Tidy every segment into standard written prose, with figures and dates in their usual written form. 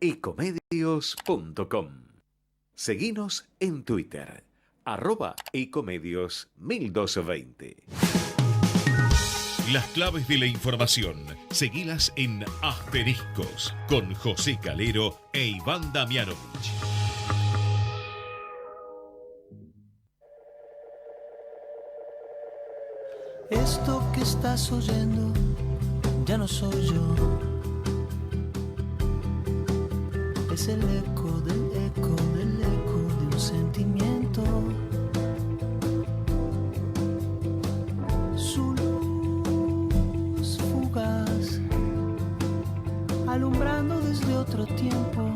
ecomedios.com. Seguinos en Twitter, @ecomedios1220. Las claves de la información, seguilas en Asteriscos, con José Calero e Iván Damianovich. Esto que estás oyendo ya no soy yo. Es el eco del eco del eco de un sentimiento. Su luz fugaz, alumbrando desde otro tiempo.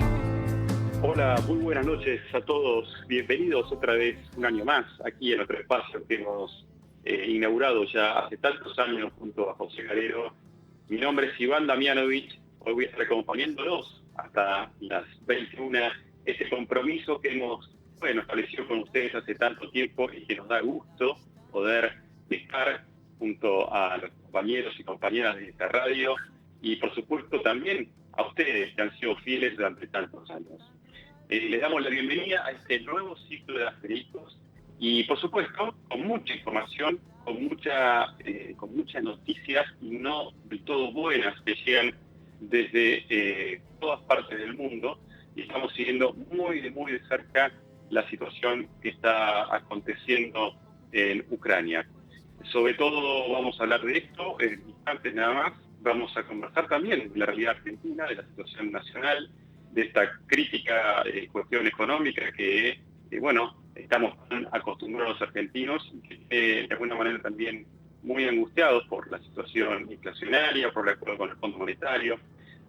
Hola, muy buenas noches a todos. Bienvenidos otra vez un año más aquí en nuestro espacio que hemos inaugurado ya hace tantos años junto a José Calero. Mi nombre es Iván Damianovich. Hoy voy a estar acompañándolos hasta las 21. Ese compromiso que hemos establecido con ustedes hace tanto tiempo y que nos da gusto poder estar junto a los compañeros y compañeras de esta radio y por supuesto también a ustedes que han sido fieles durante tantos años. Les damos la bienvenida a este nuevo ciclo de Asteriscos y por supuesto con mucha información, con muchas noticias y no del todo buenas que llegan desde todas partes del mundo y estamos siguiendo muy de cerca la situación que está aconteciendo en Ucrania. Sobre todo vamos a hablar de esto en instantes nada más. Vamos a conversar también de la realidad argentina, de la situación nacional, de esta crítica cuestión económica que estamos tan acostumbrados los argentinos y que de alguna manera también muy angustiados por la situación inflacionaria, por el acuerdo con el Fondo Monetario.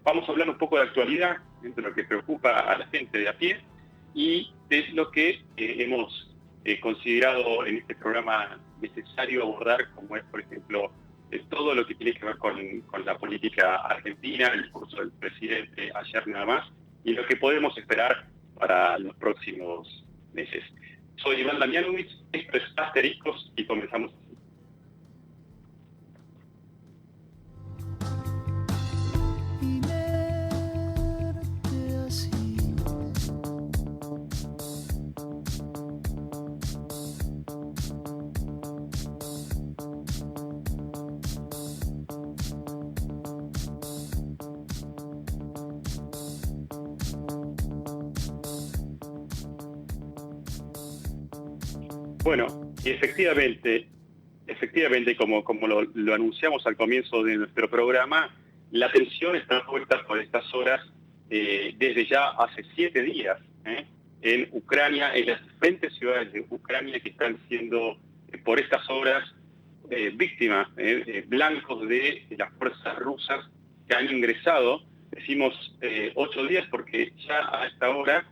Vamos a hablar un poco de actualidad, de lo que preocupa a la gente de a pie y de lo que hemos considerado en este programa necesario abordar, como es, por ejemplo, todo lo que tiene que ver con la política argentina, el discurso del presidente ayer nada más, y lo que podemos esperar para los próximos meses. Soy Iván Damianovich, esto es Asteriscos y comenzamos así. Bueno, y efectivamente, como lo anunciamos al comienzo de nuestro programa, la atención está puesta por estas horas desde ya hace 7 días en Ucrania, en las diferentes ciudades de Ucrania que están siendo por estas horas víctimas, blancos de las fuerzas rusas que han ingresado. Decimos 8 días porque ya a esta hora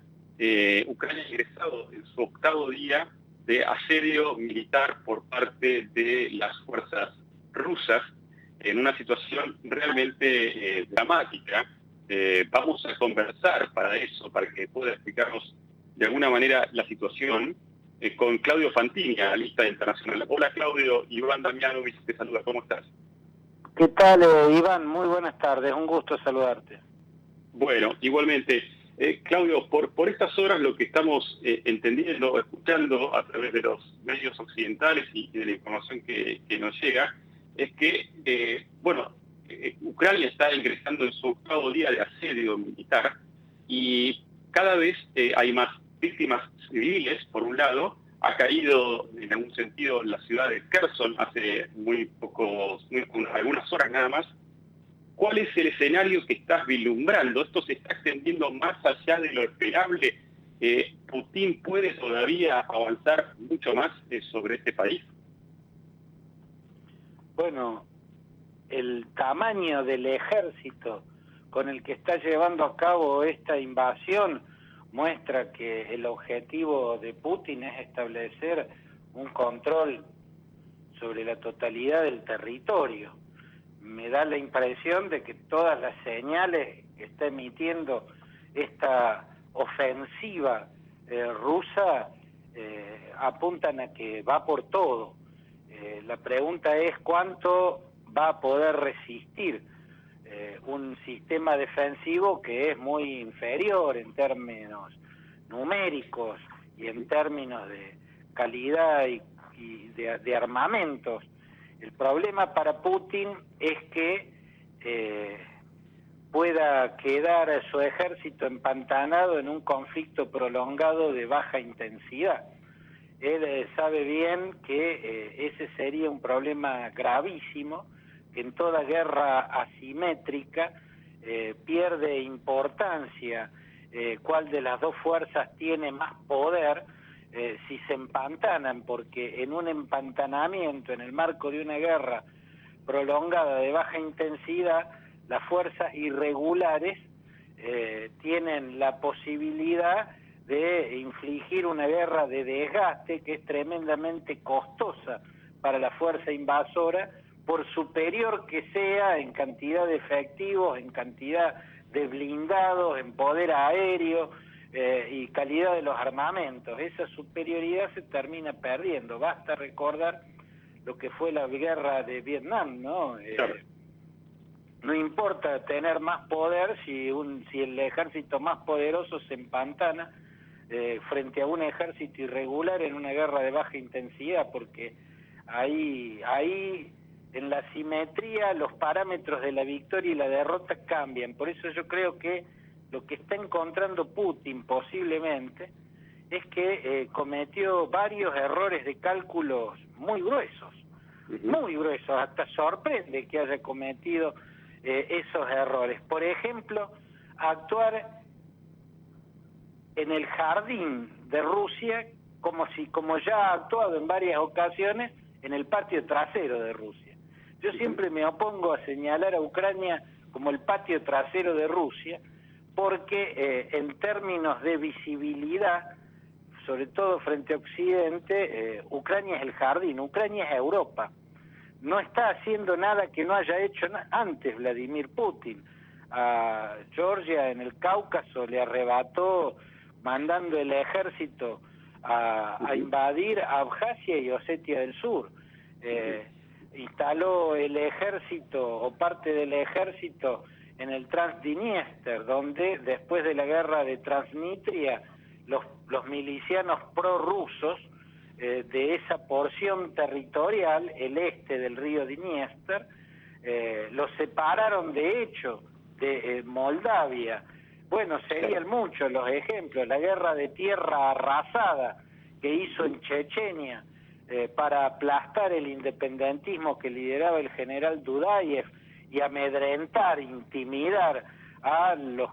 Ucrania ha ingresado en su 8º día de asedio militar por parte de las fuerzas rusas en una situación realmente dramática. Vamos a conversar para eso, para que pueda explicarnos de alguna manera la situación con Claudio Fantini, analista internacional. Hola Claudio, Iván Damianovich te saluda, ¿cómo estás? ¿Qué tal, Iván? Muy buenas tardes, un gusto saludarte. Bueno, igualmente. Claudio, por estas horas lo que estamos entendiendo, escuchando a través de los medios occidentales y de la información que nos llega, es que, Ucrania está ingresando en su 8º día de asedio militar y cada vez hay más víctimas civiles, por un lado. Ha caído en algún sentido la ciudad de Kherson hace algunas horas nada más. ¿Cuál es el escenario que estás vislumbrando? ¿Esto se está extendiendo más allá de lo esperable? ¿Putin puede todavía avanzar mucho más sobre este país? Bueno, el tamaño del ejército con el que está llevando a cabo esta invasión muestra que el objetivo de Putin es establecer un control sobre la totalidad del territorio. Me da la impresión de que todas las señales que está emitiendo esta ofensiva rusa apuntan a que va por todo. La pregunta es cuánto va a poder resistir un sistema defensivo que es muy inferior en términos numéricos y en términos de calidad y de armamentos. El problema para Putin es que pueda quedar su ejército empantanado en un conflicto prolongado de baja intensidad. Él sabe bien que ese sería un problema gravísimo, que en toda guerra asimétrica pierde importancia cuál de las dos fuerzas tiene más poder si se empantanan, porque en un empantanamiento, en el marco de una guerra prolongada de baja intensidad, las fuerzas irregulares tienen la posibilidad de infligir una guerra de desgaste que es tremendamente costosa para la fuerza invasora, por superior que sea en cantidad de efectivos, en cantidad de blindados, en poder aéreo y calidad de los armamentos. Esa superioridad se termina perdiendo. Basta recordar lo que fue la guerra de Vietnam, ¿no? Claro. No importa tener más poder si el ejército más poderoso se empantana frente a un ejército irregular en una guerra de baja intensidad, porque ahí en la simetría los parámetros de la victoria y la derrota cambian. Por eso yo creo que lo que está encontrando Putin posiblemente es que cometió varios errores de cálculos muy gruesos, hasta sorprende que haya cometido esos errores. Por ejemplo, actuar en el jardín de Rusia como ya ha actuado en varias ocasiones en el patio trasero de Rusia. Yo siempre me opongo a señalar a Ucrania como el patio trasero de Rusia, porque en términos de visibilidad, sobre todo frente a Occidente, Ucrania es el jardín, Ucrania es Europa. No está haciendo nada que no haya hecho antes Vladimir Putin. A Georgia en el Cáucaso le arrebató mandando el ejército a invadir Abjasia y Osetia del Sur. Instaló el ejército o parte del ejército en el Transdniester, donde después de la guerra de Transnistria los milicianos prorrusos de esa porción territorial, el este del río Dniester, los separaron de hecho de Moldavia. Bueno, serían muchos los ejemplos. La guerra de tierra arrasada que hizo en Chechenia para aplastar el independentismo que lideraba el general Dudayev y amedrentar, intimidar a los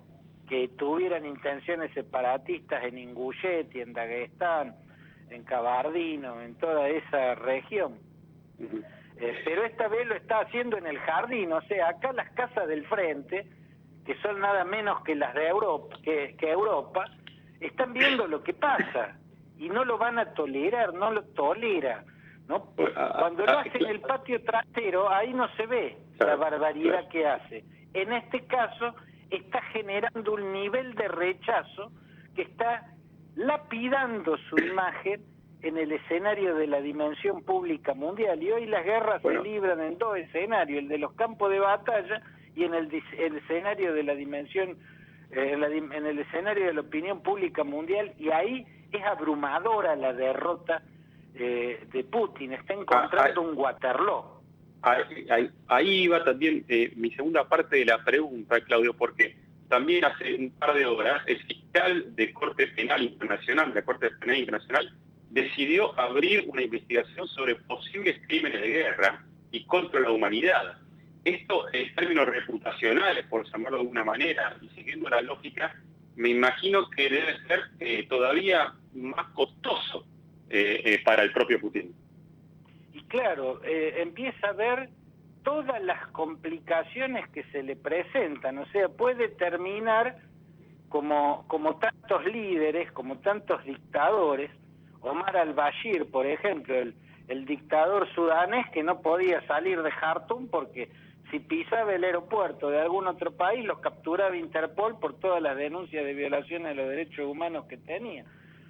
que tuvieran intenciones separatistas en Ingushetia, en Daguestán, en Kabardino, en toda esa región. Pero esta vez lo está haciendo en el jardín, o sea, acá las casas del frente, que son nada menos que las de Europa, que Europa, están viendo lo que pasa y no lo van a tolerar, no lo tolera, ¿no? Cuando lo hace en el patio trasero, ahí no se ve la barbaridad que hace. En este caso, está generando un nivel de rechazo que está lapidando su imagen en el escenario de la dimensión pública mundial. Y hoy las guerras se libran en dos escenarios, el de los campos de batalla y en el escenario de la dimensión, en el escenario de la opinión pública mundial, y ahí es abrumadora la derrota de Putin. Está encontrando un Waterloo. Ahí va también mi segunda parte de la pregunta, Claudio, porque también hace un par de horas el fiscal de Corte Penal Internacional, de la Corte Penal Internacional, decidió abrir una investigación sobre posibles crímenes de guerra y contra la humanidad. Esto, en términos reputacionales, por llamarlo de alguna manera, y siguiendo la lógica, me imagino que debe ser todavía más costoso para el propio Putin. Y claro, empieza a ver todas las complicaciones que se le presentan, o sea, puede terminar como tantos líderes, como tantos dictadores. Omar al-Bashir, por ejemplo, el dictador sudanés que no podía salir de Jartum porque si pisaba el aeropuerto de algún otro país los capturaba Interpol por todas las denuncias de violaciones de los derechos humanos que tenía.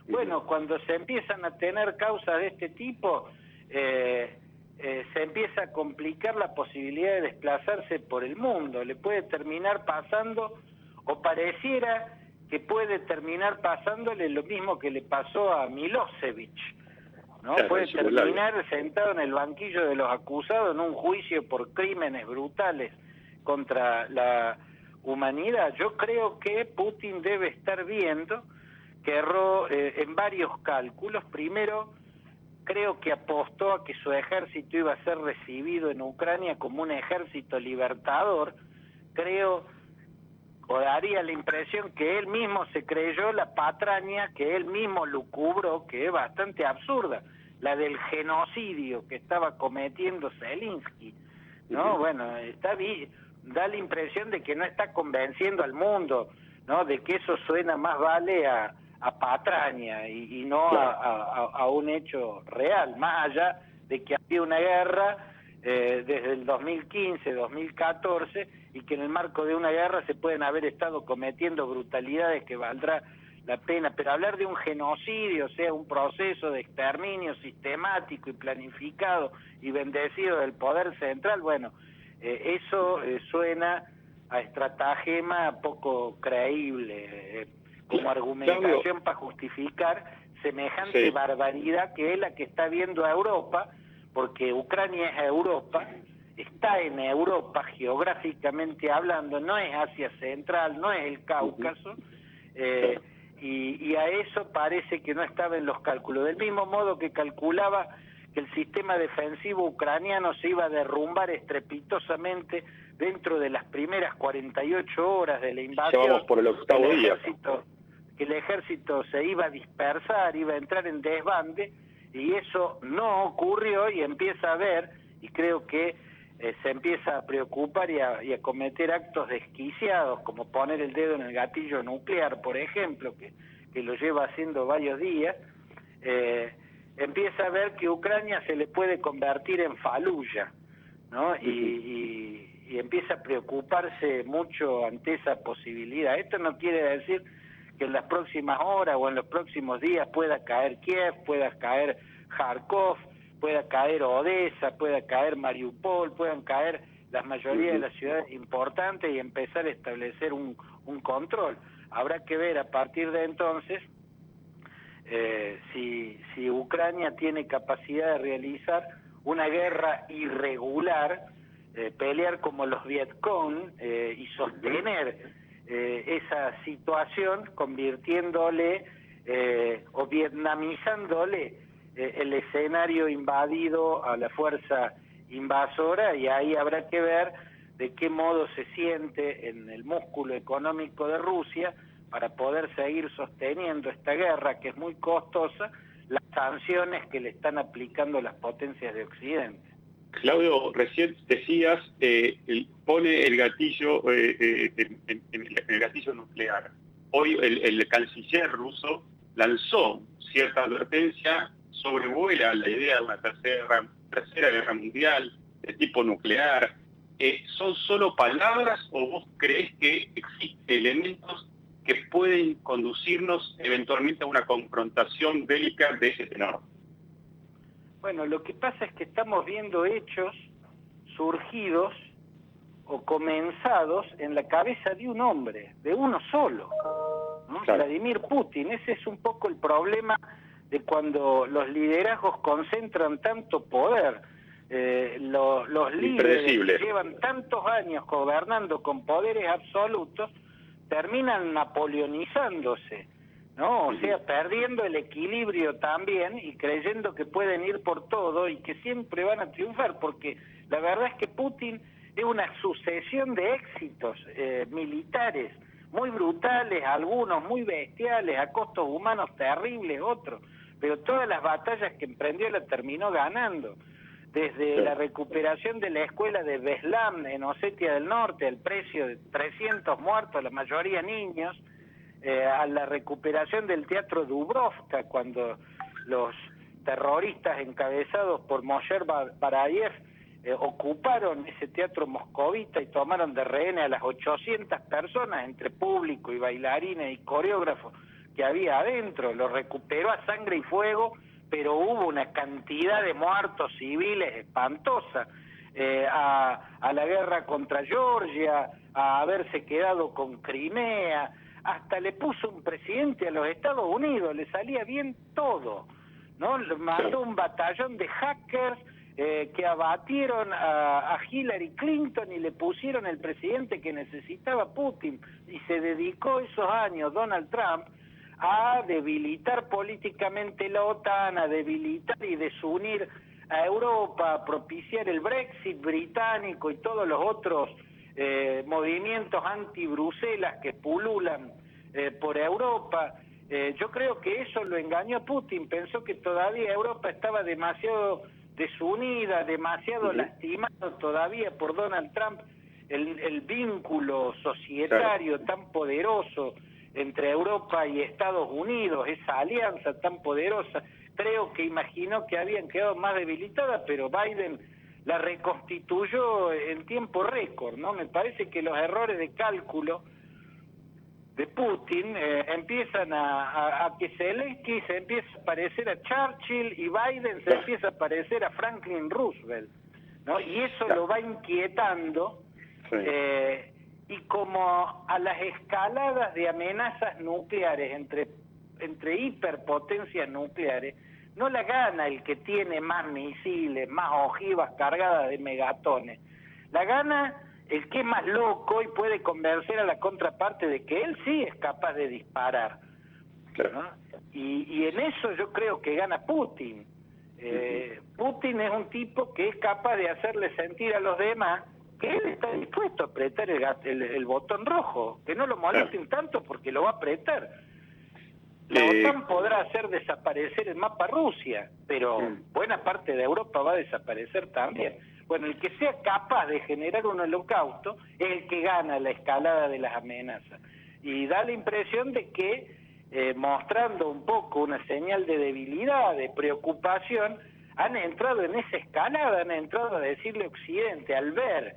Bueno, cuando se empiezan a tener causas de este tipo, se empieza a complicar la posibilidad de desplazarse por el mundo. Le puede terminar pasando, o pareciera que puede terminar pasándole lo mismo que le pasó a Milosevic, ¿no? Claro, puede es terminar sentado en el banquillo de los acusados en un juicio por crímenes brutales contra la humanidad. Yo creo que Putin debe estar viendo que erró en varios cálculos. Primero, creo que apostó a que su ejército iba a ser recibido en Ucrania como un ejército libertador. Creo, o daría la impresión que él mismo se creyó la patraña que él mismo lucubró, que es bastante absurda, la del genocidio que estaba cometiendo Zelensky, ¿no? Bueno, da la impresión de que no está convenciendo al mundo, ¿no? De que eso suena más vale a patraña y no a un hecho real, más allá de que había una guerra desde el 2015, 2014, y que en el marco de una guerra se pueden haber estado cometiendo brutalidades que valdrá la pena, pero hablar de un genocidio, o sea, un proceso de exterminio sistemático y planificado y bendecido del poder central, bueno, eso suena a estratagema poco creíble, como argumentación para justificar semejante barbaridad que es la que está viendo a Europa, porque Ucrania es Europa, está en Europa geográficamente hablando, no es Asia Central, no es el Cáucaso, y a eso parece que no estaba en los cálculos, del mismo modo que calculaba que el sistema defensivo ucraniano se iba a derrumbar estrepitosamente dentro de las primeras 48 horas de la invasión. Ya vamos por el octavo día. Que el ejército se iba a dispersar, iba a entrar en desbande, y eso no ocurrió, y empieza a ver, y creo que se empieza a preocupar y a cometer actos desquiciados, como poner el dedo en el gatillo nuclear, por ejemplo, que lo lleva haciendo varios días. Empieza a ver que Ucrania se le puede convertir en Faluya, ¿no? Y empieza a preocuparse mucho ante esa posibilidad. Esto no quiere decir que en las próximas horas o en los próximos días pueda caer Kiev, pueda caer Kharkov, pueda caer Odessa, pueda caer Mariupol, puedan caer la mayoría de las ciudades importantes y empezar a establecer un control. Habrá que ver a partir de entonces si Ucrania tiene capacidad de realizar una guerra irregular, pelear como los Vietcong y sostener esa situación, convirtiéndole o vietnamizándole el escenario invadido a la fuerza invasora, y ahí habrá que ver de qué modo se siente en el músculo económico de Rusia para poder seguir sosteniendo esta guerra, que es muy costosa, las sanciones que le están aplicando las potencias de Occidente. Claudio, recién decías, pone el gatillo en el gatillo nuclear. Hoy el canciller ruso lanzó cierta advertencia, sobrevuela la idea de una tercera guerra mundial de tipo nuclear. ¿Son solo palabras o vos creés que existen elementos que pueden conducirnos eventualmente a una confrontación bélica de ese tenor? Bueno, lo que pasa es que estamos viendo hechos surgidos o comenzados en la cabeza de un hombre, de uno solo, ¿no? Claro. Vladimir Putin. Ese es un poco el problema de cuando los liderazgos concentran tanto poder. Los líderes que llevan tantos años gobernando con poderes absolutos terminan napoleonizándose, ¿no? O sea, perdiendo el equilibrio también y creyendo que pueden ir por todo y que siempre van a triunfar, porque la verdad es que Putin es una sucesión de éxitos militares muy brutales, algunos muy bestiales, a costos humanos terribles, otros, pero todas las batallas que emprendió las terminó ganando. Desde la recuperación de la escuela de Beslan en Osetia del Norte, al precio de 300 muertos, la mayoría niños, a la recuperación del teatro Dubrovka, cuando los terroristas encabezados por Moshe Barayev ocuparon ese teatro moscovita y tomaron de rehenes a las 800 personas, entre público y bailarines y coreógrafos que había adentro. Lo recuperó a sangre y fuego pero hubo una cantidad de muertos civiles espantosa, a la guerra contra Georgia, a haberse quedado con Crimea, hasta le puso un presidente a los Estados Unidos, le salía bien todo, ¿no? Le mandó un batallón de hackers que abatieron a Hillary Clinton y le pusieron el presidente que necesitaba Putin, y se dedicó esos años Donald Trump a debilitar políticamente la OTAN, a debilitar y desunir a Europa, a propiciar el Brexit británico y todos los otros movimientos anti-Bruselas que pululan por Europa. Yo creo que eso lo engañó a Putin, pensó que todavía Europa estaba demasiado desunida, demasiado lastimado todavía por Donald Trump, el vínculo societario tan poderoso entre Europa y Estados Unidos, esa alianza tan poderosa. Creo que imaginó que habían quedado más debilitadas, pero Biden la reconstituyó en tiempo récord, ¿no? Me parece que los errores de cálculo de Putin empiezan a que Zelensky se empieza a parecer a Churchill y Biden se empieza a parecer a Franklin Roosevelt, ¿no? Y eso lo va inquietando, y como a las escaladas de amenazas nucleares entre hiperpotencias nucleares, no la gana el que tiene más misiles, más ojivas cargadas de megatones, la gana el que es más loco y puede convencer a la contraparte de que él sí es capaz de disparar, ¿no? Y en eso yo creo que gana Putin. Putin es un tipo que es capaz de hacerle sentir a los demás que él está dispuesto a apretar el botón rojo, que no lo molesten tanto porque lo va a apretar. La OTAN podrá hacer desaparecer el mapa Rusia, pero buena parte de Europa va a desaparecer también. Bueno, el que sea capaz de generar un holocausto es el que gana la escalada de las amenazas. Y da la impresión de que, mostrando un poco una señal de debilidad, de preocupación, han entrado en esa escalada, han entrado a decirle a Occidente, al ver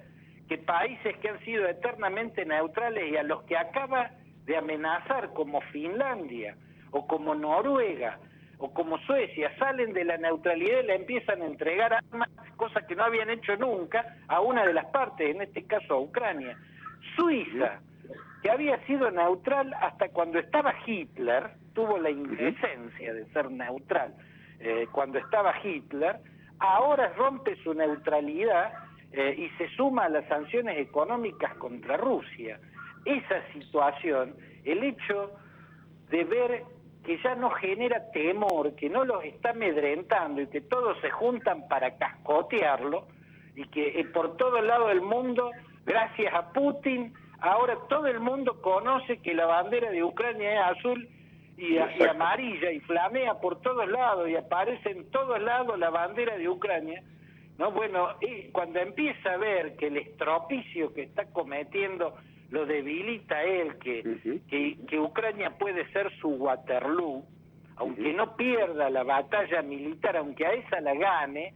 que países que han sido eternamente neutrales y a los que acaba de amenazar, como Finlandia, o como Noruega, o como Suecia, salen de la neutralidad y le empiezan a entregar armas, cosas que no habían hecho nunca, a una de las partes, en este caso a Ucrania. Suiza, que había sido neutral hasta cuando estaba Hitler, tuvo la indecencia de ser neutral cuando estaba Hitler, ahora rompe su neutralidad y se suma a las sanciones económicas contra Rusia. Esa situación, el hecho de ver que ya no genera temor, que no los está amedrentando y que todos se juntan para cascotearlo, y que por todo lado del mundo, gracias a Putin, ahora todo el mundo conoce que la bandera de Ucrania es azul y amarilla y flamea por todos lados y aparece en todos lados la bandera de Ucrania, ¿no? Bueno, cuando empieza a ver que el estropicio que está cometiendo lo debilita a él, que Ucrania puede ser su Waterloo, aunque no pierda la batalla militar, aunque a esa la gane,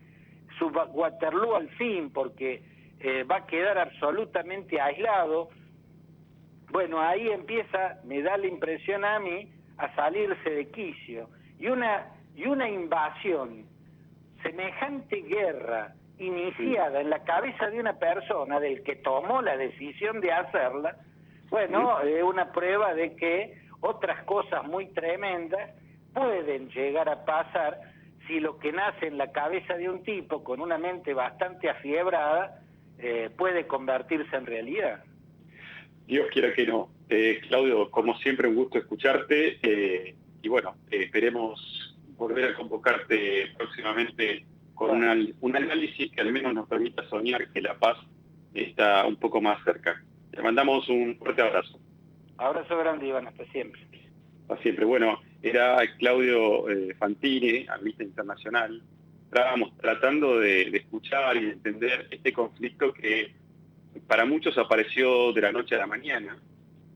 su Waterloo al fin, porque va a quedar absolutamente aislado. Bueno, ahí empieza, me da la impresión a mí, a salirse de quicio. Y una invasión, semejante guerra iniciada en la cabeza de una persona, del que tomó la decisión de hacerla, bueno, es una prueba de que otras cosas muy tremendas pueden llegar a pasar si lo que nace en la cabeza de un tipo con una mente bastante afiebrada puede convertirse en realidad. Dios quiera que no. Claudio, como siempre, un gusto escucharte, y bueno, esperemos volver a convocarte próximamente con un análisis que al menos nos permita soñar que la paz está un poco más cerca. Te mandamos un fuerte abrazo. Abrazo grande, Iván, hasta siempre. Hasta siempre. Bueno, era Claudio Fantini, analista internacional. Estábamos tratando de escuchar y de entender este conflicto que para muchos apareció de la noche a la mañana,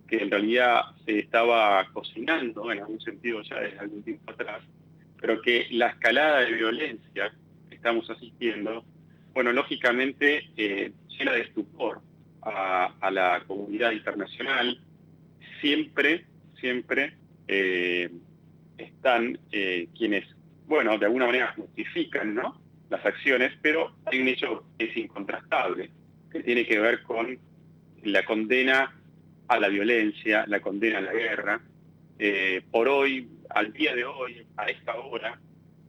que en realidad se estaba cocinando en algún sentido ya desde algún tiempo atrás, pero que la escalada de violencia que estamos asistiendo, bueno, lógicamente llena de estupor a la comunidad internacional. Siempre están quienes bueno, de alguna manera justifican, ¿no?, las acciones, pero hay un hecho que es incontrastable, que tiene que ver con la condena a la violencia, la condena a la guerra. Por hoy, al día de hoy, a esta hora,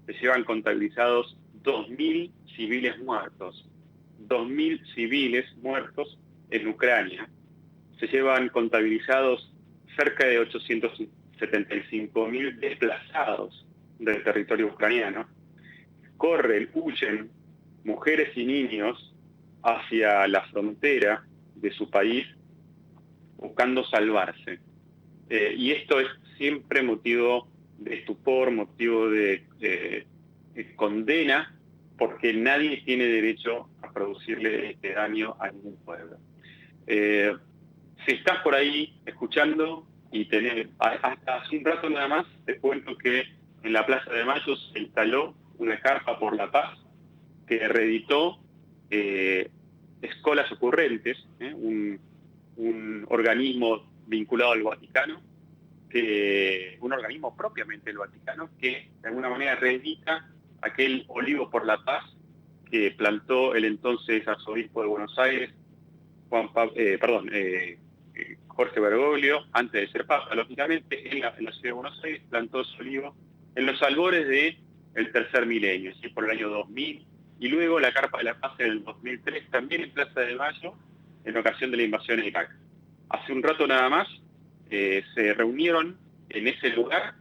se llevan contabilizados 2.000 civiles muertos. 2.000 civiles muertos en Ucrania. Se llevan contabilizados cerca de 875.000 desplazados del territorio ucraniano. Corren, huyen mujeres y niños hacia la frontera de su país buscando salvarse. Y esto es siempre motivo de estupor, motivo de condena, porque nadie tiene derecho a producirle este daño a ningún pueblo. Si estás por ahí escuchando y hasta hace un rato nada más, te cuento que en la Plaza de Mayo se instaló una carpa por la paz que reeditó Escolas Ocurrentes, un organismo vinculado al Vaticano, un organismo propiamente del Vaticano, que de alguna manera reedita aquel Olivo por la Paz que plantó el entonces arzobispo de Buenos Aires, Jorge Bergoglio, antes de ser papa, lógicamente, en la ciudad de Buenos Aires plantó ese olivo en los albores del tercer milenio, ¿sí?, por el año 2000, y luego la Carpa de la Paz en el 2003, también en Plaza de Mayo, en ocasión de la invasión a Irak. Hace un rato nada más se reunieron en ese lugar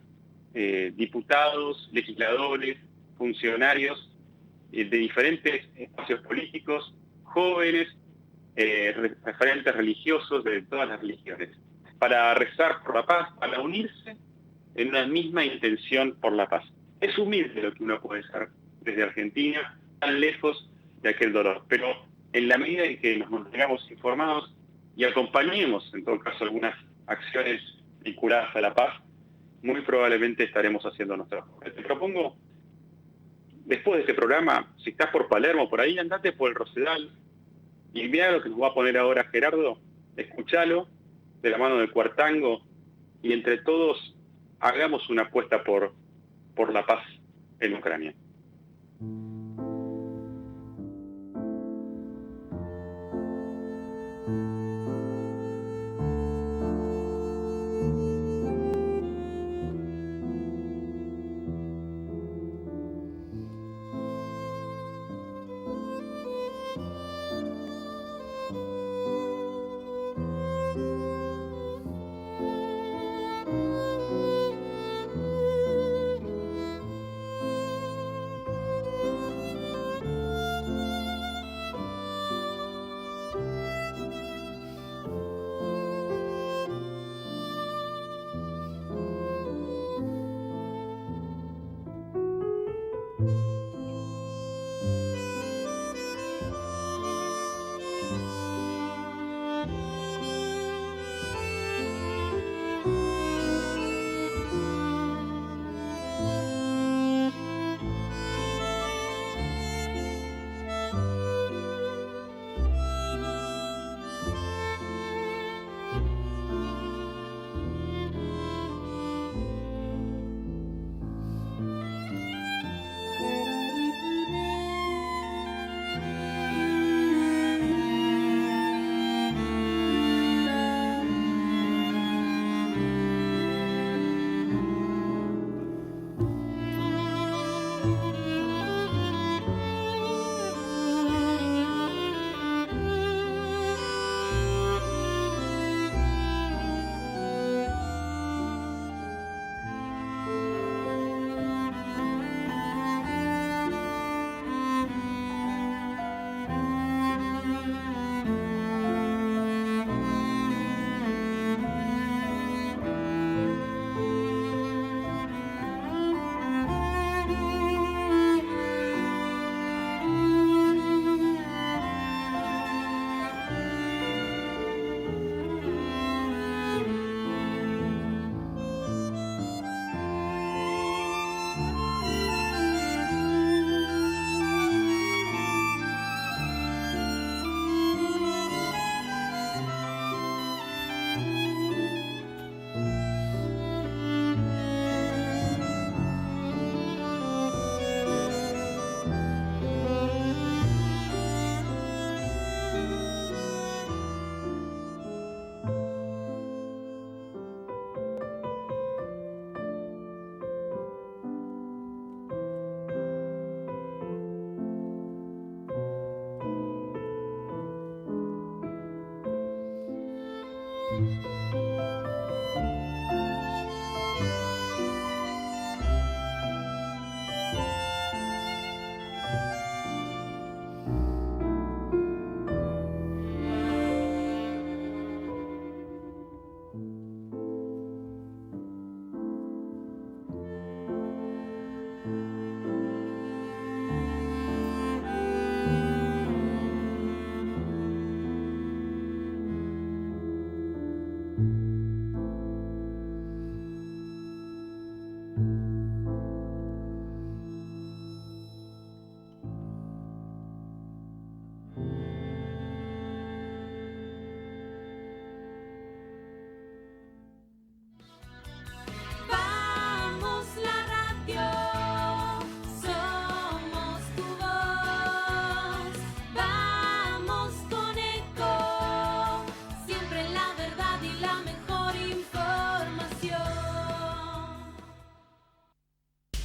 diputados, legisladores, funcionarios de diferentes espacios políticos, jóvenes, referentes religiosos de todas las religiones, para rezar por la paz, para unirse en una misma intención por la paz. Es humilde lo que uno puede ser desde Argentina, tan lejos de aquel dolor, pero en la medida en que nos mantengamos informados y acompañemos, en todo caso, algunas acciones vinculadas a la paz, muy probablemente estaremos haciendo nuestro trabajo. Te propongo, después de este programa, si estás por Palermo, por ahí, andate por el Rosedal y mira lo que nos va a poner ahora Gerardo, escúchalo de la mano del Cuartango y entre todos hagamos una apuesta por la paz en Ucrania.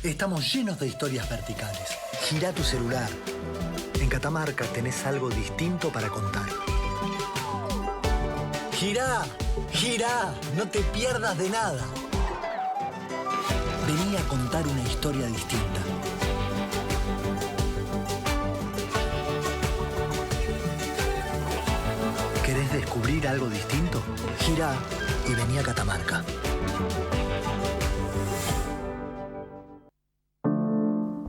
Estamos llenos de historias verticales. Girá tu celular. En Catamarca tenés algo distinto para contar. Girá, girá, no te pierdas de nada. Vení a contar una historia distinta. ¿Querés descubrir algo distinto? Girá y vení a Catamarca.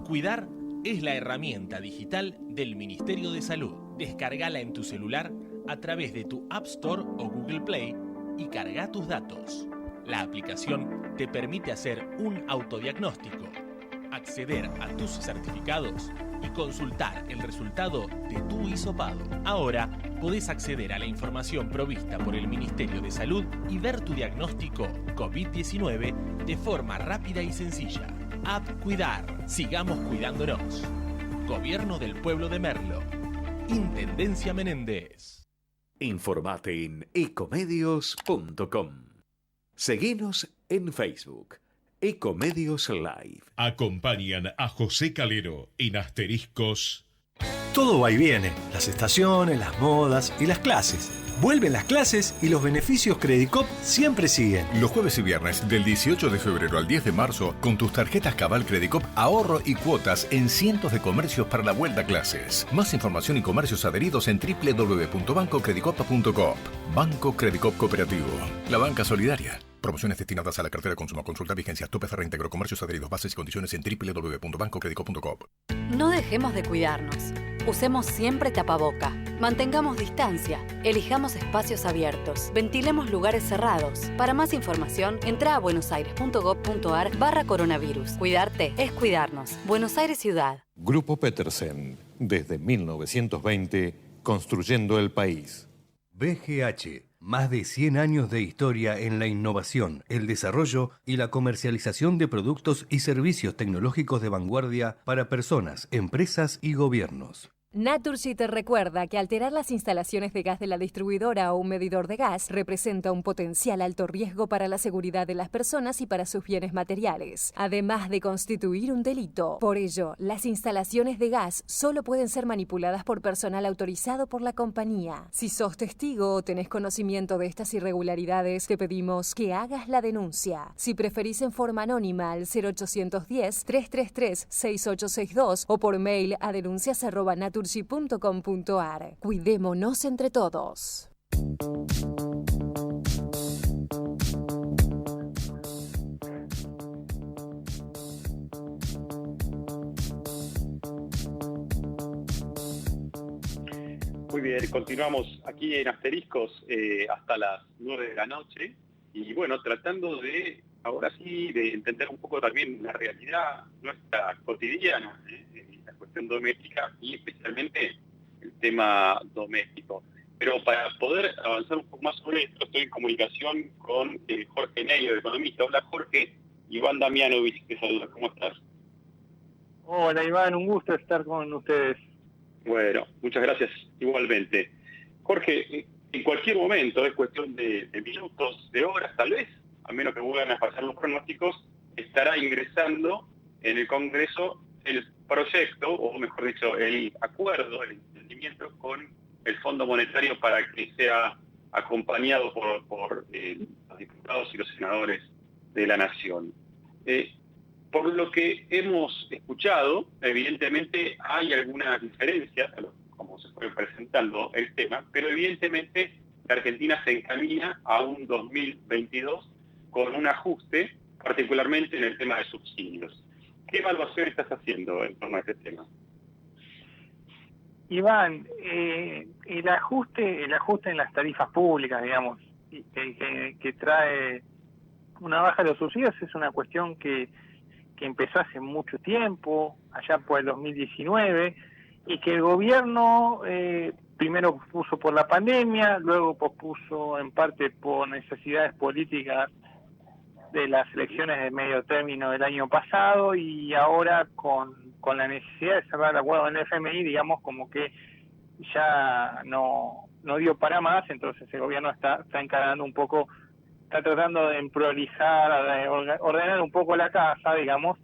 Cuidar es la herramienta digital del Ministerio de Salud. Descargala en tu celular a través de tu App Store o Google Play y carga tus datos. La aplicación te permite hacer un autodiagnóstico, acceder a tus certificados y consultar el resultado de tu hisopado. Ahora podés acceder a la información provista por el Ministerio de Salud y ver tu diagnóstico COVID-19 de forma rápida y sencilla. App Cuidar. Sigamos cuidándonos. Gobierno del Pueblo de Merlo. Intendencia Menéndez. Informate en ecomedios.com. Seguinos en Facebook. Ecomedios Live. Acompañan a José Calero en Asteriscos. Todo va y viene, las estaciones, las modas y las clases. Vuelven las clases y los beneficios Credicop siempre siguen. Los jueves y viernes, del 18 de febrero al 10 de marzo, con tus tarjetas Cabal Credicop, ahorro y cuotas en cientos de comercios para la vuelta a clases. Más información y comercios adheridos en www.bancocredicop.coop. Banco Credicop Cooperativo. La banca solidaria. Promociones destinadas a la cartera de consumo. Consulta vigencias, topes de reintegro, comercios adheridos, bases y condiciones en www.bancocredicop.coop. No dejemos de cuidarnos. Usemos siempre tapaboca. Mantengamos distancia. Elijamos espacios abiertos. Ventilemos lugares cerrados. Para más información, entra a buenosaires.gov.ar/coronavirus. Cuidarte es cuidarnos. Buenos Aires Ciudad. Grupo Petersen. Desde 1920, construyendo el país. BGH. Más de 100 años de historia en la innovación, el desarrollo y la comercialización de productos y servicios tecnológicos de vanguardia para personas, empresas y gobiernos. Naturgy te recuerda que alterar las instalaciones de gas de la distribuidora o un medidor de gas representa un potencial alto riesgo para la seguridad de las personas y para sus bienes materiales, además de constituir un delito. Por ello, las instalaciones de gas solo pueden ser manipuladas por personal autorizado por la compañía. Si sos testigo o tenés conocimiento de estas irregularidades, te pedimos que hagas la denuncia. Si preferís en forma anónima al 0810-333-6862 o por mail a denuncias@naturgy.com.ar. Cuidémonos entre todos. Muy bien, continuamos aquí en Asteriscos hasta las 9 de la noche y bueno, tratando de, ahora sí, de entender un poco también la realidad nuestra cotidiana, la cuestión doméstica y especialmente el tema doméstico. Pero para poder avanzar un poco más sobre esto, estoy en comunicación con Jorge Nerio, economista. Hola Jorge, Iván Damianovich, te saluda, ¿cómo estás? Hola Iván, un gusto estar con ustedes. Bueno, muchas gracias igualmente. Jorge, en cualquier momento, es cuestión de minutos, de horas tal vez, a menos que vuelvan a pasar los pronósticos, estará ingresando en el Congreso el proyecto, o mejor dicho, el acuerdo, el entendimiento con el Fondo Monetario para que sea acompañado por los diputados y los senadores de la Nación. Por lo que hemos escuchado, evidentemente hay algunas diferencias, como se fue presentando el tema, pero evidentemente la Argentina se encamina a un 2022 con un ajuste, particularmente en el tema de subsidios. ¿Qué evaluación estás haciendo en torno a este tema? Iván, el ajuste en las tarifas públicas, digamos, que trae una baja de los subsidios es una cuestión que empezó hace mucho tiempo, allá por el 2019, y que el gobierno primero pospuso por la pandemia, luego pospuso en parte por necesidades políticas de las elecciones de medio término del año pasado, y ahora con la necesidad de cerrar el acuerdo en el FMI, digamos, como que ya no dio para más. Entonces el gobierno está encarando un poco, está tratando de prolijar, de ordenar un poco la casa, digamos,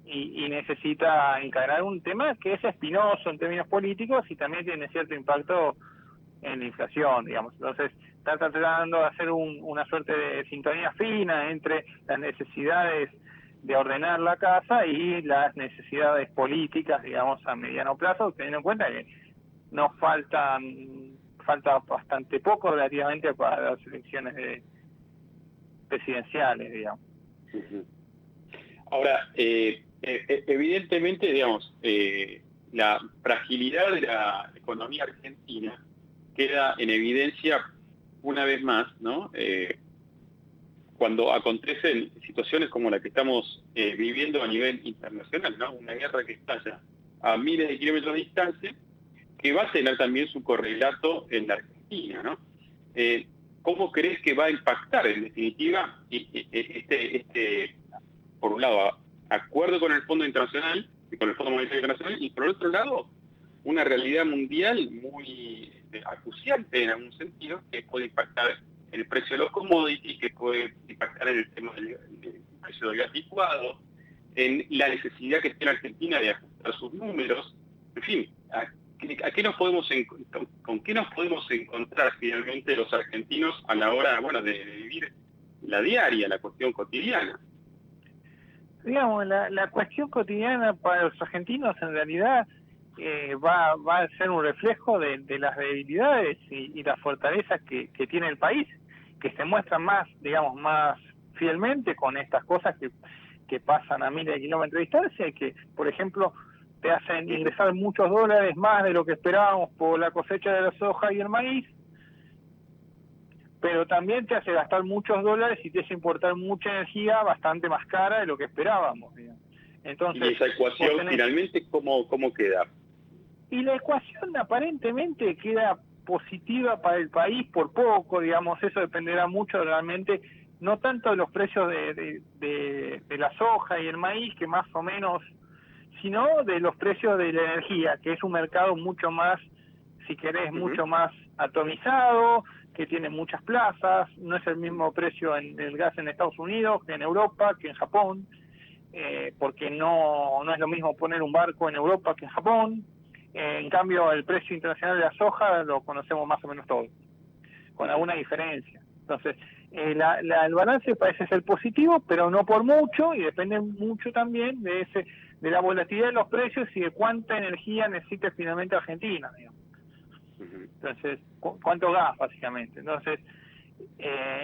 y necesita encarar un tema que es espinoso en términos políticos y también tiene cierto impacto en la inflación, digamos. Entonces, está tratando de hacer una suerte de sintonía fina entre las necesidades de ordenar la casa y las necesidades políticas, digamos, a mediano plazo, teniendo en cuenta que nos falta bastante poco relativamente para las elecciones presidenciales, digamos. Ahora, evidentemente, digamos, la fragilidad de la economía argentina queda en evidencia una vez más, ¿no? Cuando acontecen situaciones como la que estamos viviendo a nivel internacional, ¿no? Una guerra que estalla a miles de kilómetros de distancia, que va a tener también su correlato en la Argentina, ¿no? ¿Cómo crees que va a impactar, en definitiva, por un lado, acuerdo con el Fondo Internacional, y con el Fondo Monetario Internacional, y por el otro lado, una realidad mundial muy acuciante en algún sentido, que puede impactar en el precio de los commodities, que puede impactar en el tema del precio del gas licuado, en la necesidad que tiene Argentina de ajustar sus números, en fin, ¿con qué nos podemos encontrar finalmente los argentinos a la hora, bueno, de vivir la diaria, la cuestión cotidiana? Digamos, la cuestión cotidiana para los argentinos en realidad va a ser un reflejo de las debilidades y las fortalezas que tiene el país, que se muestran más, digamos, más fielmente con estas cosas que pasan a miles de kilómetros de distancia y que, por ejemplo, te hacen ingresar muchos dólares más de lo que esperábamos por la cosecha de la soja y el maíz, pero también te hace gastar muchos dólares y te hace importar mucha energía bastante más cara de lo que esperábamos, digamos. Entonces, ¿y esa ecuación finalmente cómo queda? Y la ecuación aparentemente queda positiva para el país por poco, digamos, eso dependerá mucho realmente, no tanto de los precios de la soja y el maíz, que más o menos, sino de los precios de la energía, que es un mercado mucho más, si querés, mucho más atomizado, que tiene muchas plazas, no es el mismo precio en el gas en Estados Unidos que en Europa, que en Japón, porque no es lo mismo poner un barco en Europa que en Japón. En cambio, el precio internacional de la soja lo conocemos más o menos todos, con alguna diferencia. Entonces, el balance parece ser positivo, pero no por mucho, y depende mucho también de la volatilidad de los precios y de cuánta energía necesita finalmente Argentina, digamos. Entonces, cuánto gas, básicamente. Entonces,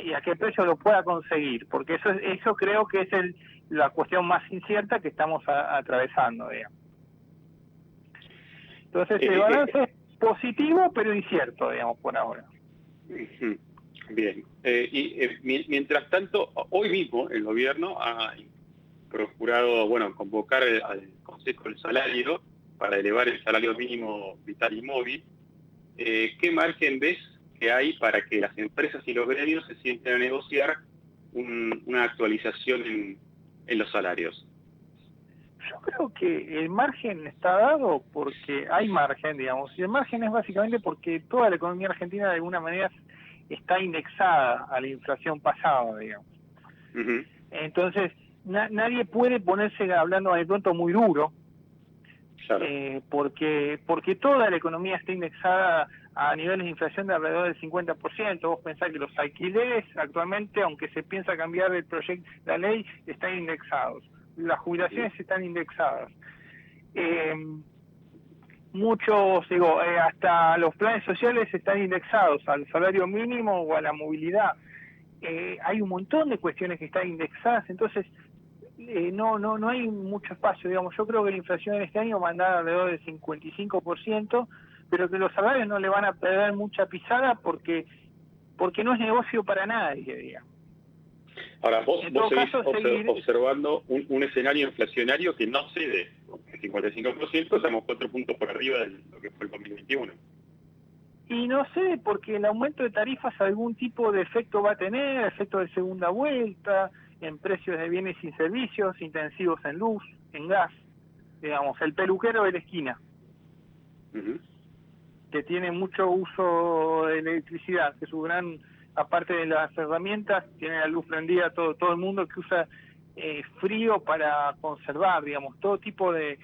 y a qué precio lo pueda conseguir, porque eso creo que es la cuestión más incierta que estamos atravesando, digamos. Entonces, el balance es positivo, pero incierto, digamos, por ahora. Bien. Mientras tanto, hoy mismo el gobierno ha procurado, bueno, convocar al Consejo del Salario para elevar el salario mínimo vital y móvil. ¿Qué margen ves que hay para que las empresas y los gremios se sienten a negociar una actualización en los salarios? Yo creo que el margen está dado porque hay margen, digamos, y el margen es básicamente porque toda la economía argentina de alguna manera está indexada a la inflación pasada, digamos. Entonces, nadie puede ponerse hablando de pronto muy duro, claro. Porque toda la economía está indexada a niveles de inflación de alrededor del 50%. Vos pensás que los alquileres actualmente, aunque se piensa cambiar el proyecto, la ley, están indexados. Las jubilaciones están indexadas. Hasta los planes sociales están indexados al salario mínimo o a la movilidad. Hay un montón de cuestiones que están indexadas, entonces no hay mucho espacio, digamos. Yo creo que la inflación en este año va a andar alrededor del 55%, pero que los salarios no le van a perder mucha pisada porque no es negocio para nadie, digamos. Ahora, vos seguís observando un escenario inflacionario que no cede. El 55%, estamos 4 puntos por arriba de lo que fue el 2021. Y no sé, porque el aumento de tarifas algún tipo de efecto va a tener, efecto de segunda vuelta, en precios de bienes y servicios, intensivos en luz, en gas. Digamos, el peluquero de la esquina, que tiene mucho uso de electricidad, que su gran... aparte de las herramientas, tiene la luz prendida todo el mundo que usa frío para conservar, digamos, todo tipo de...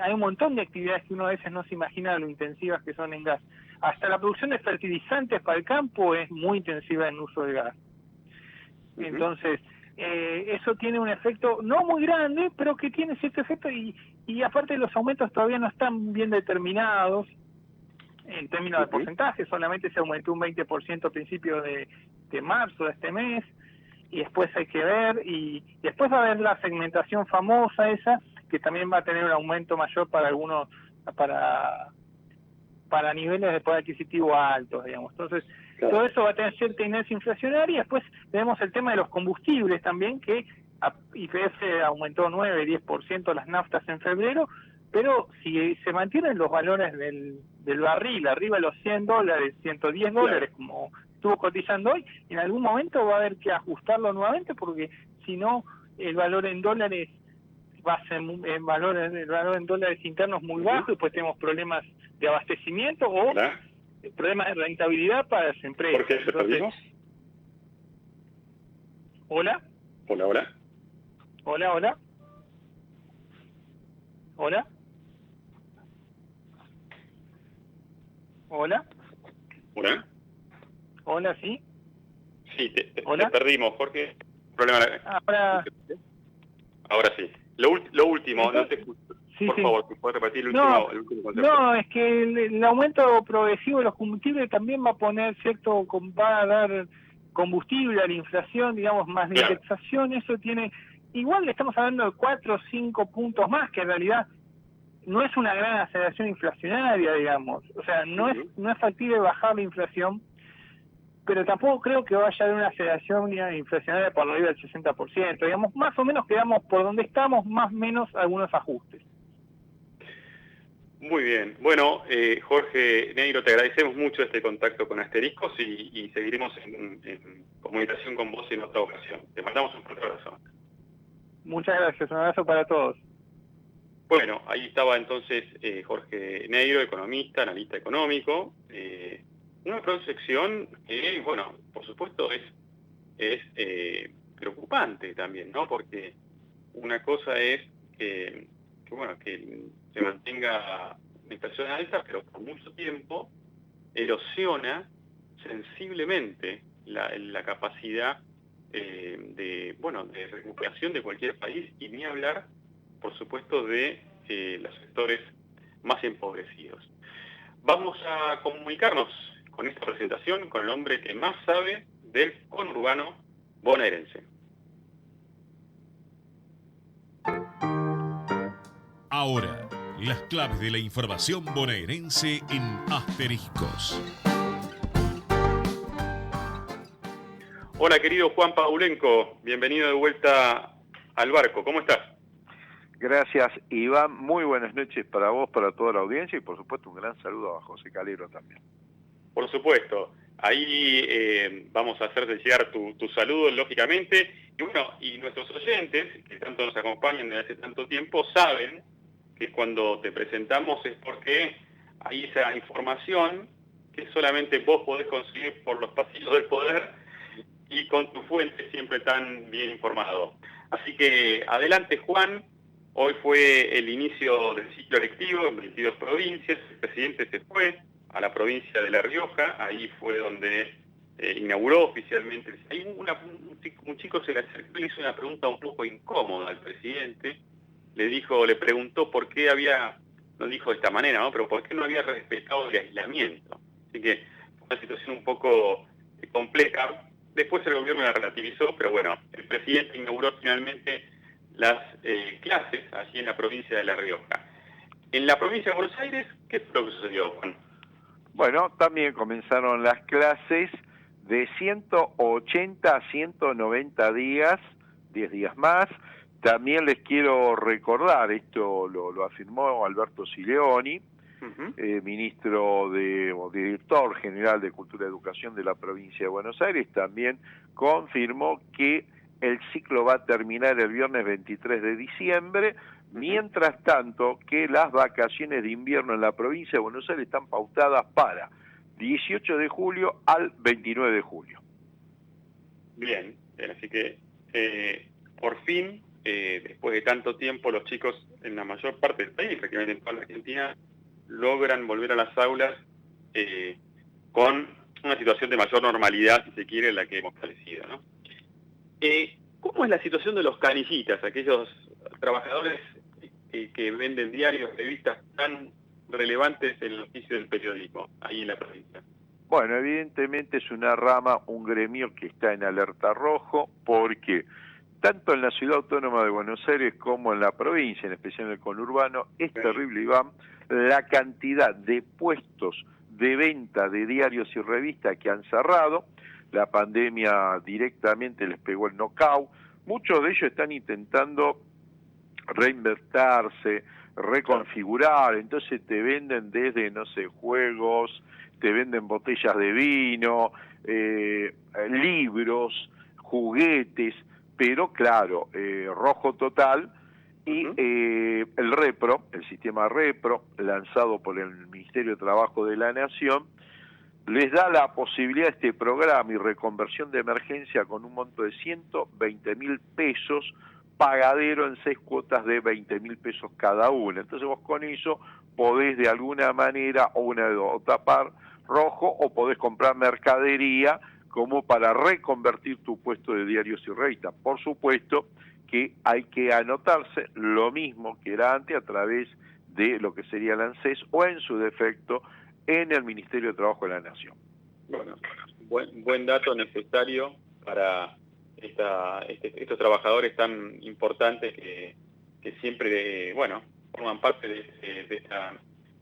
hay un montón de actividades que uno a veces no se imagina lo intensivas que son en gas. Hasta la producción de fertilizantes para el campo es muy intensiva en uso de gas. Entonces, eso tiene un efecto no muy grande, pero que tiene cierto efecto, y aparte los aumentos todavía no están bien determinados en términos de porcentaje. Solamente se aumentó un 20% a principios de marzo de este mes, y después hay que ver, y después va a haber la segmentación famosa esa, que también va a tener un aumento mayor para algunos, para niveles de poder adquisitivo altos, digamos. Entonces, todo eso va a tener cierta inercia inflacionaria, y después tenemos el tema de los combustibles también, que YPF aumentó 9-10% las naftas en febrero, pero si se mantienen los valores del barril arriba de los $100, $110, como estuvo cotizando hoy, en algún momento va a haber que ajustarlo nuevamente, porque si no, el valor en dólares va a ser el valor en dólares internos muy bajo, y pues tenemos problemas de abastecimiento o problemas de rentabilidad para las empresas. ¿Por qué se perdimos? ¿Hola? Hola, hola. Hola, hola. Hola. Hola. Hola. Hola, sí. Sí, te perdimos, Jorge. Problema. Ahora sí. Lo último, no te escucho. Sí, por favor, ¿puedes repetir el último concepto? No, es que el aumento progresivo de los combustibles también va a poner va a dar combustible a la inflación, digamos, más de indexación. Eso tiene, igual le estamos hablando de 4 o 5 puntos más, que en realidad no es una gran aceleración inflacionaria, digamos. O sea, no es factible bajar la inflación, pero tampoco creo que vaya a haber una aceleración inflacionaria por arriba del 60%. Digamos, más o menos quedamos por donde estamos, más o menos algunos ajustes. Muy bien. Bueno, Jorge Negro, te agradecemos mucho este contacto con Asteriscos, y seguiremos en comunicación con vos en otra ocasión. Te mandamos un fuerte abrazo. Muchas gracias. Un abrazo para todos. Bueno, ahí estaba entonces Jorge Negro, economista, analista económico. Una proyección que, bueno, por supuesto es preocupante también, ¿no? Porque una cosa es que se mantenga una inflación alta, pero por mucho tiempo erosiona sensiblemente la capacidad de recuperación de cualquier país, y ni hablar, por supuesto, de los sectores más empobrecidos. Vamos a comunicarnos con esta presentación con el hombre que más sabe del conurbano bonaerense. Ahora, las claves de la información bonaerense en Asteriscos. Hola, querido Juan Paulenco, bienvenido de vuelta al barco. ¿Cómo estás? Gracias, Iván. Muy buenas noches para vos, para toda la audiencia, y por supuesto un gran saludo a José Calero también. Por supuesto. Ahí vamos a hacerte llegar tu saludo, lógicamente. Y bueno, y nuestros oyentes, que tanto nos acompañan desde hace tanto tiempo, saben que cuando te presentamos es porque hay esa información que solamente vos podés conseguir por los pasillos del poder y con tu fuente siempre tan bien informado. Así que adelante, Juan. Hoy fue el inicio del ciclo electivo en 22 provincias. El presidente se fue a la provincia de La Rioja, ahí fue donde inauguró oficialmente. Hay un chico se le acercó y le hizo una pregunta un poco incómoda al presidente. Le preguntó por qué no dijo de esta manera, ¿no? Pero por qué no había respetado el aislamiento. Así que fue una situación un poco compleja. Después el gobierno la relativizó, pero bueno, el presidente inauguró finalmente las clases allí en la provincia de La Rioja. En la provincia de Buenos Aires, ¿qué fue lo que sucedió, Juan? Bueno, también comenzaron las clases de 180 a 190 días, 10 días más. También les quiero recordar, esto lo afirmó Alberto Sileoni, ministro o director general de Cultura y Educación de la provincia de Buenos Aires, también confirmó que el ciclo va a terminar el viernes 23 de diciembre, mientras tanto que las vacaciones de invierno en la provincia de Buenos Aires están pautadas para 18 de julio al 29 de julio. Bien, así que por fin después de tanto tiempo, los chicos en la mayor parte del país, prácticamente en toda la Argentina, logran volver a las aulas con una situación de mayor normalidad, si se quiere, en la que hemos padecido, ¿no? ¿Cómo es la situación de los canillitas, aquellos trabajadores que venden diarios, revistas tan relevantes en el oficio del periodismo, ahí en la provincia? Bueno, evidentemente es una rama, un gremio que está en alerta rojo, porque tanto en la Ciudad Autónoma de Buenos Aires como en la provincia, en especial en el conurbano, es terrible, Iván, la cantidad de puestos de venta de diarios y revistas que han cerrado. La pandemia directamente les pegó el knockout. Muchos de ellos están intentando reinvertirse, reconfigurar, entonces te venden desde, no sé, juegos, te venden botellas de vino, libros, juguetes, pero claro, rojo total. Y el Repro, el sistema Repro, lanzado por el Ministerio de Trabajo de la Nación, les da la posibilidad de este programa y reconversión de emergencia con un monto de 120.000 pesos, pagadero en 6 cuotas de 20.000 pesos cada una. Entonces vos con eso podés de alguna manera o tapar rojo o podés comprar mercadería como para reconvertir tu puesto de diarios y revistas. Por supuesto que hay que anotarse lo mismo que era antes a través de lo que sería el ANSES o en su defecto en el Ministerio de Trabajo de la Nación. Bueno, buen dato necesario para estos trabajadores tan importantes que siempre, bueno, forman parte de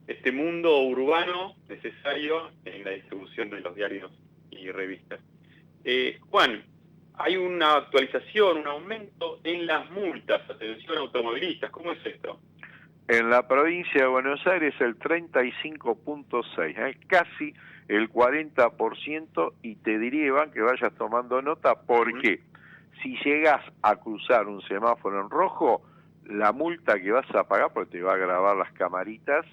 este mundo urbano necesario en la distribución de los diarios y revistas. Juan, hay una actualización, un aumento en las multas, atención automovilistas, ¿cómo es esto? En la provincia de Buenos Aires el 35.6, casi el 40%, y te diría, Iván, que vayas tomando nota porque si llegas a cruzar un semáforo en rojo, la multa que vas a pagar, porque te va a grabar las camaritas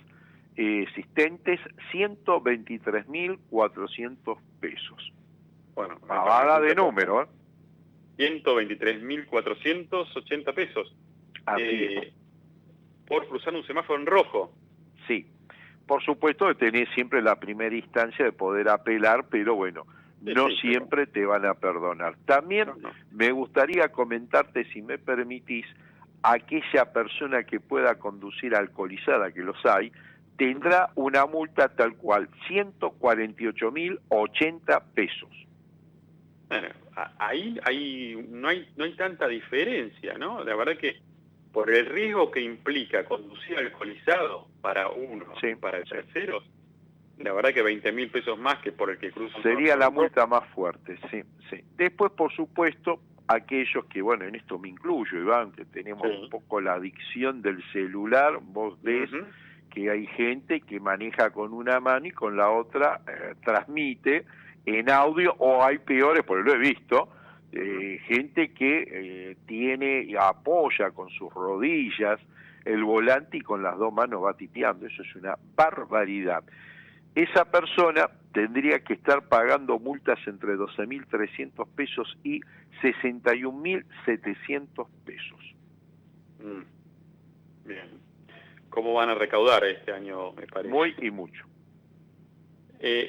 existentes, 123.400 pesos. Bueno, pavada de número, 123.480 pesos. Así por cruzar un semáforo en rojo. Sí, por supuesto que tenés siempre la primera instancia de poder apelar, pero bueno, no siempre te van a perdonar. También me gustaría comentarte, si me permitís, aquella persona que pueda conducir alcoholizada, que los hay, tendrá una multa tal cual, 148.080 pesos. Bueno, ahí no hay tanta diferencia, ¿no? La verdad que por el riesgo que implica conducir alcoholizado para uno, para terceros, la verdad que 20.000 pesos más que por el que cruza. Sería la multa más fuerte, sí. Después, por supuesto, aquellos que, bueno, en esto me incluyo, Iván, que tenemos un poco la adicción del celular, vos ves que hay gente que maneja con una mano y con la otra transmite en audio, o hay peores, porque lo he visto, gente que tiene y apoya con sus rodillas el volante y con las dos manos va tipeando. Eso es una barbaridad. Esa persona tendría que estar pagando multas entre 12.300 pesos y 61.700 pesos. Bien. ¿Cómo van a recaudar este año, me parece? Muy y mucho.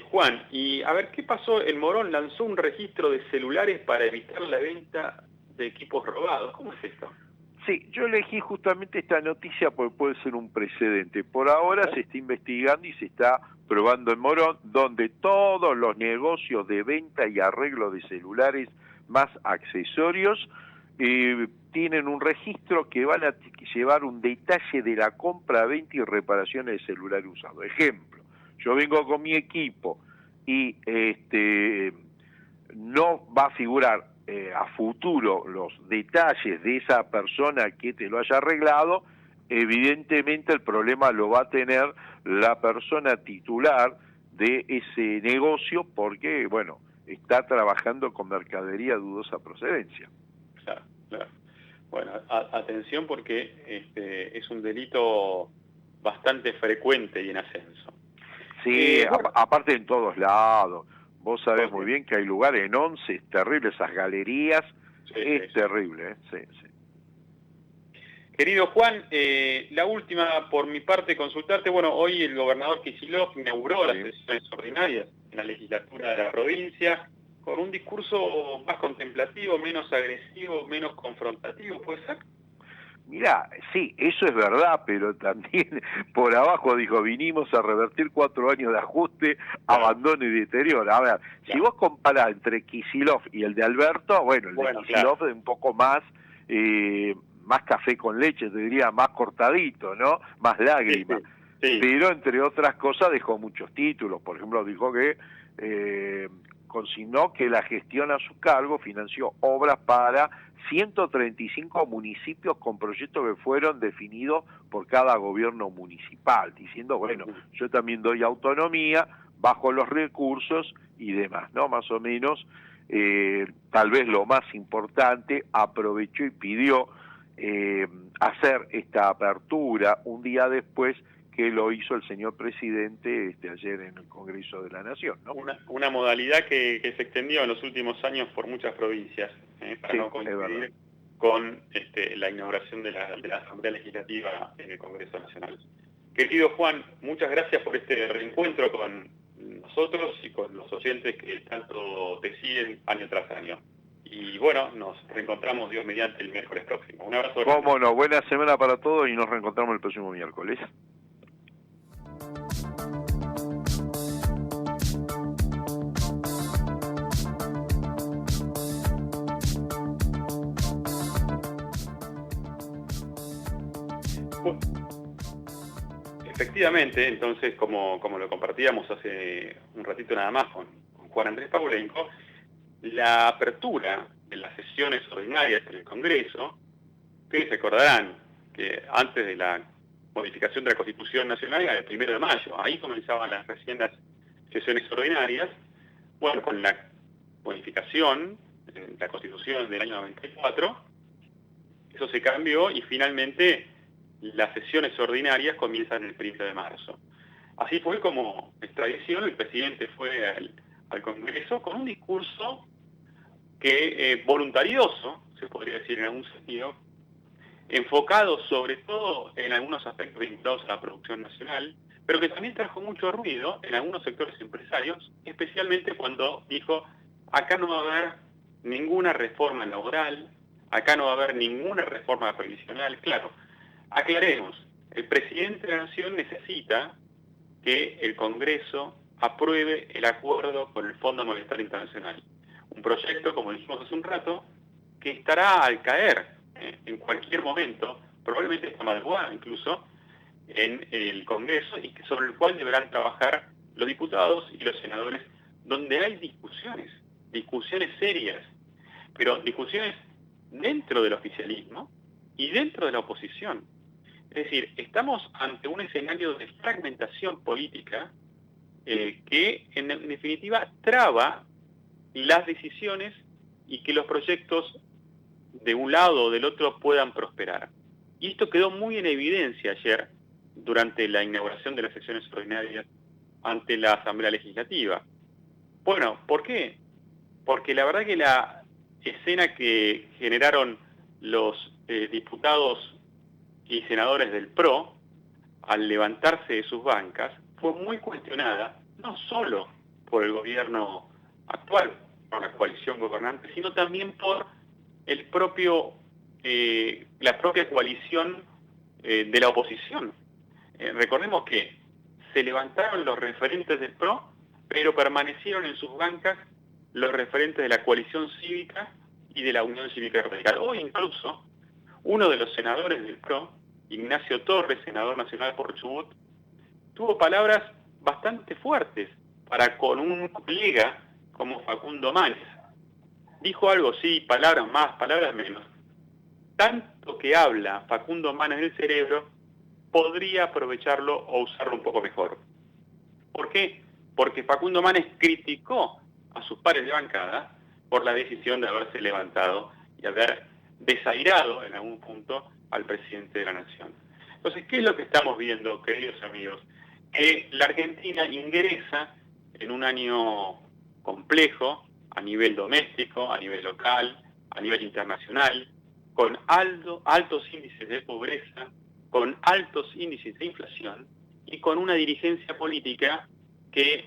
Juan, y a ver, ¿qué pasó? El Morón lanzó un registro de celulares para evitar la venta de equipos robados. ¿Cómo es esto? Sí, yo elegí justamente esta noticia porque puede ser un precedente. Por ahora se está investigando y se está probando en Morón, donde todos los negocios de venta y arreglo de celulares más accesorios tienen un registro que van a llevar un detalle de la compra, venta y reparaciones de celulares usados. Ejemplo, yo vengo con mi equipo y no va a figurar a futuro los detalles de esa persona que te lo haya arreglado, evidentemente el problema lo va a tener la persona titular de ese negocio porque, bueno, está trabajando con mercadería de dudosa procedencia. Claro. Bueno, atención porque es un delito bastante frecuente y en ascenso. Sí, aparte en todos lados. Vos sabés muy bien que hay lugares en 11, es terrible, esas galerías, es terrible, sí. Querido Juan, la última por mi parte consultarte. Bueno, hoy el gobernador Kicillof inauguró las sesiones ordinarias en la legislatura de la provincia con un discurso más contemplativo, menos agresivo, menos confrontativo, ¿puede ser? Mirá, sí, eso es verdad, pero también por abajo dijo, vinimos a revertir 4 años de ajuste, abandono y deterioro. A ver, si vos comparás entre Kicillof y el de Alberto, bueno, el de Kicillof es un poco más café con leche, te diría, más cortadito, ¿no? Más lágrima. Sí. Pero, entre otras cosas, dejó muchos títulos. Por ejemplo, dijo que consignó que la gestión a su cargo financió obras para 135 municipios con proyectos que fueron definidos por cada gobierno municipal, diciendo, bueno, yo también doy autonomía, bajo los recursos y demás, ¿no? Más o menos, tal vez lo más importante, aprovechó y pidió hacer esta apertura un día después que lo hizo el señor presidente ayer en el Congreso de la Nación, ¿no? Una modalidad que se extendió en los últimos años por muchas provincias, para no coincidir con la inauguración de la Asamblea Legislativa en el Congreso Nacional. Querido Juan, muchas gracias por este reencuentro con nosotros y con los oyentes que tanto te siguen año tras año. Y bueno, nos reencontramos, Dios mediante, el miércoles próximo. Un abrazo. Cómo no, buena semana para todos y nos reencontramos el próximo miércoles. Efectivamente, entonces, como lo compartíamos hace un ratito nada más con Juan Andrés Pavlenko, la apertura de las sesiones ordinarias en el Congreso, ustedes recordarán que antes de la modificación de la Constitución Nacional era el 1 de mayo, ahí comenzaban las recién las sesiones ordinarias. Bueno, con la modificación de la Constitución del año 94, eso se cambió y finalmente las sesiones ordinarias comienzan el 1 de marzo. Así fue como es tradición, el presidente fue al Congreso con un discurso que voluntarioso, se podría decir en algún sentido, enfocado sobre todo en algunos aspectos vinculados a la producción nacional, pero que también trajo mucho ruido en algunos sectores empresarios, especialmente cuando dijo, acá no va a haber ninguna reforma laboral, acá no va a haber ninguna reforma previsional. Claro, aclaremos, el presidente de la Nación necesita que el Congreso apruebe el acuerdo con el Fondo Monetario Internacional. Un proyecto, como dijimos hace un rato, que estará al caer en cualquier momento, probablemente esta madrugada incluso, en el Congreso, y sobre el cual deberán trabajar los diputados y los senadores, donde hay discusiones serias, pero discusiones dentro del oficialismo y dentro de la oposición. Es decir, estamos ante un escenario de fragmentación política que en definitiva traba las decisiones y que los proyectos de un lado o del otro puedan prosperar. Y esto quedó muy en evidencia ayer durante la inauguración de las sesiones ordinarias ante la Asamblea Legislativa. Bueno, ¿por qué? Porque la verdad que la escena que generaron los diputados y senadores del PRO al levantarse de sus bancas fue muy cuestionada, no solo por el gobierno actual, por la coalición gobernante, sino también por la propia coalición de la oposición. Recordemos que se levantaron los referentes del PRO, pero permanecieron en sus bancas los referentes de la coalición cívica y de la Unión Cívica Radical. Hoy incluso uno de los senadores del PRO, Ignacio Torres, senador nacional por Chubut, tuvo palabras bastante fuertes para con un colega como Facundo Manes. Dijo algo, sí, palabras más, palabras menos. Tanto que habla Facundo Manes del cerebro, podría aprovecharlo o usarlo un poco mejor. ¿Por qué? Porque Facundo Manes criticó a sus pares de bancada por la decisión de haberse levantado y haber desairado en algún punto al presidente de la Nación. Entonces, ¿qué es lo que estamos viendo, queridos amigos? Que la Argentina ingresa en un año complejo a nivel doméstico, a nivel local, a nivel internacional, con altos índices de pobreza, con altos índices de inflación y con una dirigencia política que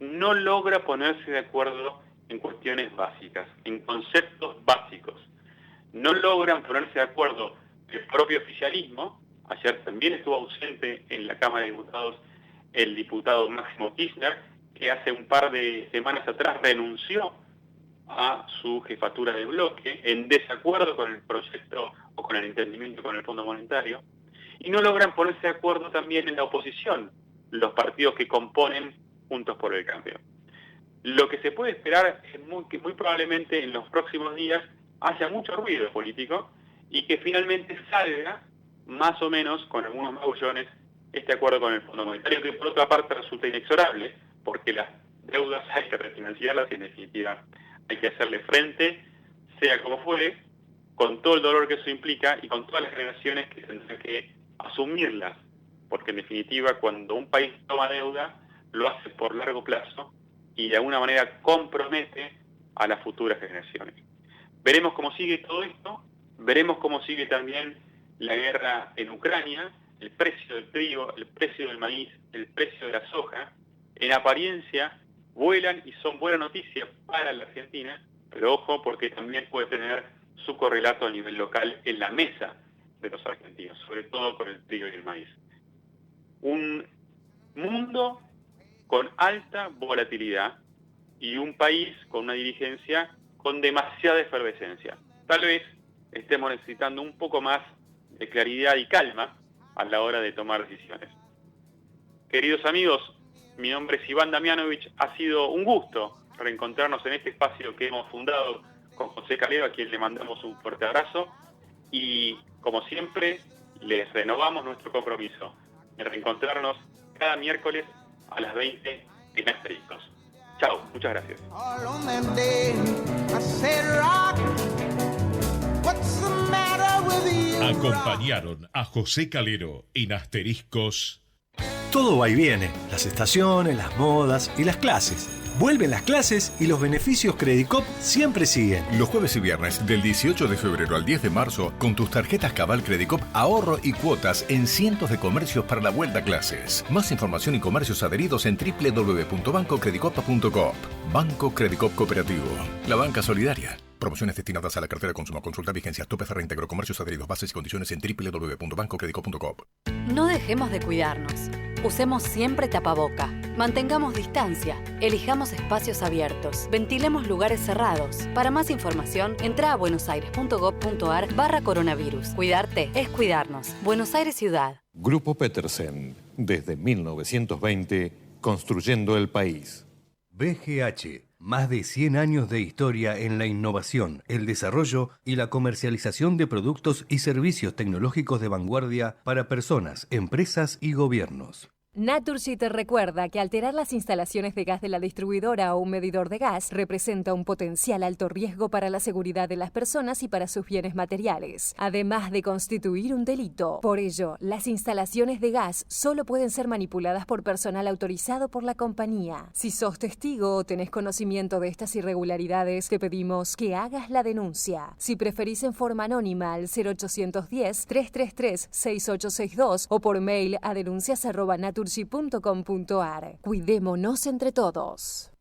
no logra ponerse de acuerdo en cuestiones básicas, en conceptos básicos. No logran ponerse de acuerdo el propio oficialismo. Ayer también estuvo ausente en la Cámara de Diputados el diputado Máximo Kirchner, que hace un par de semanas atrás renunció a su jefatura de bloque en desacuerdo con el proyecto o con el entendimiento con el Fondo Monetario. Y no logran ponerse de acuerdo también en la oposición, los partidos que componen Juntos por el Cambio. Lo que se puede esperar es que muy probablemente en los próximos días haya mucho ruido político y que finalmente salga, más o menos, con algunos magullones, este acuerdo con el Fondo Monetario, que por otra parte resulta inexorable, porque las deudas hay que refinanciarlas y en definitiva hay que hacerle frente, sea como fuere, con todo el dolor que eso implica y con todas las generaciones que tendrán que asumirlas, porque en definitiva cuando un país toma deuda lo hace por largo plazo y de alguna manera compromete a las futuras generaciones. Veremos cómo sigue todo esto, veremos cómo sigue también la guerra en Ucrania, el precio del trigo, el precio del maíz, el precio de la soja, en apariencia vuelan y son buena noticia para la Argentina, pero ojo porque también puede tener su correlato a nivel local en la mesa de los argentinos, sobre todo con el trigo y el maíz. Un mundo con alta volatilidad y un país con una dirigencia con demasiada efervescencia. Tal vez estemos necesitando un poco más de claridad y calma a la hora de tomar decisiones. Queridos amigos, mi nombre es Iván Damianovich. Ha sido un gusto reencontrarnos en este espacio que hemos fundado con José Calero, a quien le mandamos un fuerte abrazo. Y, como siempre, les renovamos nuestro compromiso de reencontrarnos cada miércoles a las 20 en Asteriscos. Chao, muchas gracias. Acompañaron a José Calero en Asteriscos. Todo va y viene, las estaciones, las modas y las clases. Vuelven las clases y los beneficios Credicop siempre siguen. Los jueves y viernes, del 18 de febrero al 10 de marzo, con tus tarjetas Cabal Credicop, ahorro y cuotas en cientos de comercios para la vuelta a clases. Más información y comercios adheridos en www.bancocredicop.coop. Banco Credicop Cooperativo. La banca solidaria. Promociones destinadas a la cartera de consumo. Consulta vigencias, topes de reintegro, comercios adheridos, bases y condiciones en www.bancocredicop.coop. No dejemos de cuidarnos. Usemos siempre tapaboca. Mantengamos distancia. Elijamos espacios abiertos. Ventilemos lugares cerrados. Para más información, entra a buenosaires.gov.ar/coronavirus. Cuidarte es cuidarnos. Buenos Aires Ciudad. Grupo Petersen, desde 1920, construyendo el país. BGH, más de 100 años de historia en la innovación, el desarrollo y la comercialización de productos y servicios tecnológicos de vanguardia para personas, empresas y gobiernos. Naturgy te recuerda que alterar las instalaciones de gas de la distribuidora o un medidor de gas representa un potencial alto riesgo para la seguridad de las personas y para sus bienes materiales, además de constituir un delito. Por ello, las instalaciones de gas solo pueden ser manipuladas por personal autorizado por la compañía. Si sos testigo o tenés conocimiento de estas irregularidades, te pedimos que hagas la denuncia. Si preferís en forma anónima al 0810-333-6862 o por mail a denuncias@naturgy.com.ar. Cuidémonos entre todos.